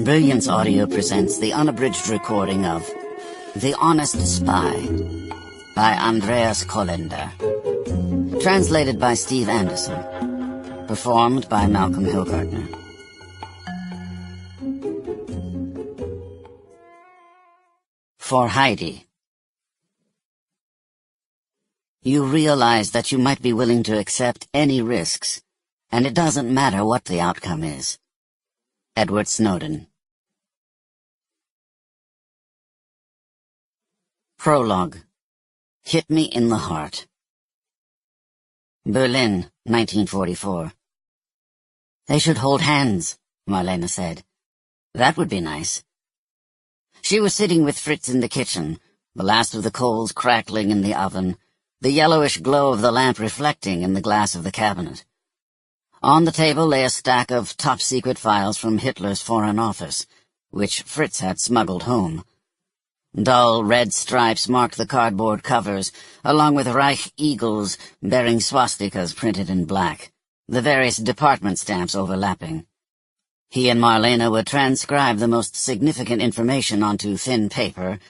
Brilliance Audio presents the unabridged recording of The Honest Spy by Andreas Kollender. Translated by Steve Anderson. Performed by Malcolm Hillgartner. For Heidi. You realize that you might be willing to accept any risks, and it doesn't matter what the outcome is. Edward Snowden. Prologue. Hit me in the heart. Berlin, 1944. They should hold hands, Marlene said. That would be nice. She was sitting with Fritz in the kitchen, the last of the coals crackling in the oven, the yellowish glow of the lamp reflecting in the glass of the cabinet. On the table lay a stack of top-secret files from Hitler's Foreign Office, which Fritz had smuggled home. Dull red stripes marked the cardboard covers, along with Reich eagles bearing swastikas printed in black, the various department stamps overlapping. He and Marlene would transcribe the most significant information onto thin paper,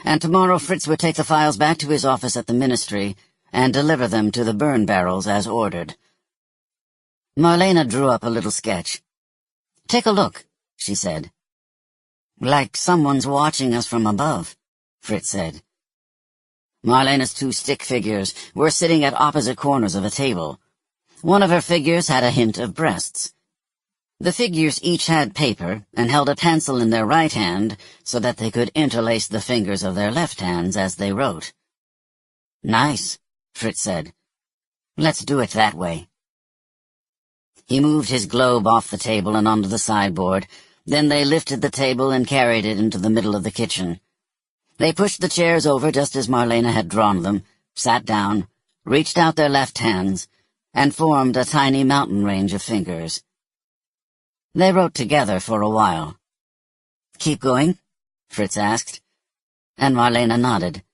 and tomorrow Fritz would take the files back to his office at the ministry and deliver them to the burn barrels as ordered. Marlene drew up a little sketch. "Take a look," she said. "Like someone's watching us from above," Fritz said. Marlene's two stick figures were sitting at opposite corners of a table. One of her figures had a hint of breasts. The figures each had paper and held a pencil in their right hand so that they could interlace the fingers of their left hands as they wrote. "Nice," Fritz said. "Let's do it that way." He moved his globe off the table and onto the sideboard. Then they lifted the table and carried it into the middle of the kitchen. They pushed the chairs over just as Marlene had drawn them, sat down, reached out their left hands, and formed a tiny mountain range of fingers. They wrote together for a while. "Keep going?" Fritz asked, and Marlene nodded.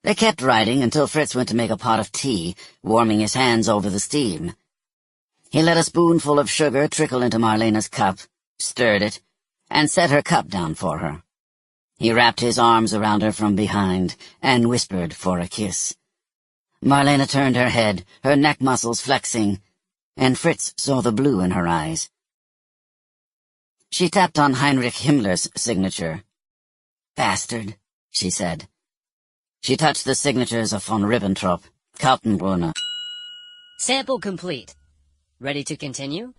They kept writing until Fritz went to make a pot of tea, warming his hands over the steam. He let a spoonful of sugar trickle into Marlene's cup, stirred it, and set her cup down for her. He wrapped his arms around her from behind and whispered for a kiss. Marlene turned her head, her neck muscles flexing, and Fritz saw the blue in her eyes. She tapped on Heinrich Himmler's signature. "Bastard," she said. She touched the signatures of von Ribbentrop, Kaltenbrunner. Sample complete. Ready to continue?